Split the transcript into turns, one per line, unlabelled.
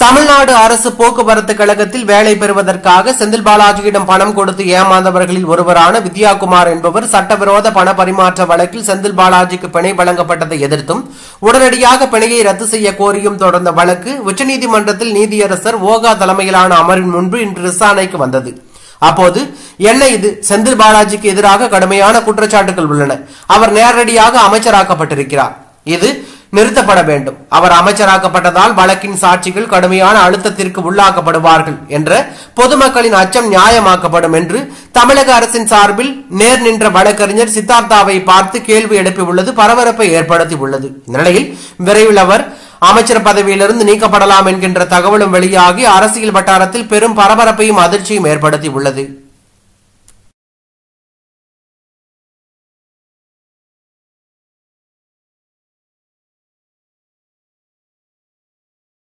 தமிழ்நாடு அரசு போக்குவரத்து கழகத்தில் வேலை பெறுவதற்காக செந்தில் பாலாஜியிடம் பணம் கொடுத்து ஏமாந்தவர்களில் ஒருவரான வித்யாகுமார் என்பவர் சட்டவிரோத பண பரிமாற்ற வழக்கில் செந்தில் பாலாஜிக்கு பிணை வழங்கப்பட்டதை எதிர்த்தும் உடனடியாக பிணையை ரத்து செய்ய கோரியும் தொடர்ந்த வழக்கு உச்சநீதிமன்றத்தில் நீதியரசர் ஓகா தலைமையிலான அமர்வின் முன்பு இன்று விசாரணைக்கு வந்தது. அப்போது என்ன இது, செந்தில் பாலாஜிக்கு எதிராக கடுமையான குற்றச்சாட்டுகள் உள்ளன. அவர் நேரடியாக அமைச்சராக்கப்பட்டிருக்கிறார். இது நிறுத்தப்பட வேண்டும். அவர் அமைச்சராக்கப்பட்டதால் வழக்கின் சாட்சிகள் கடுமையான அழுத்தத்திற்கு உள்ளாக்கப்படுவார்கள் என்ற பொதுமக்களின் அச்சம் நியாயமாக்கப்படும் என்று தமிழக அரசின் சார்பில் நேர் நின்ற வழக்கறிஞர் சித்தார்த்தாவை பார்த்து கேள்வி எழுப்பியுள்ளது பரபரப்பை ஏற்படுத்தியுள்ளது. இந்த நிலையில் விரைவில் அவர் அமைச்சர் பதவியிலிருந்து நீக்கப்படலாம் என்கின்ற தகவலும் வெளியாகி அரசியல் வட்டாரத்தில் பெரும் பரபரப்பையும் அதிர்ச்சியும் ஏற்படுத்தியுள்ளது.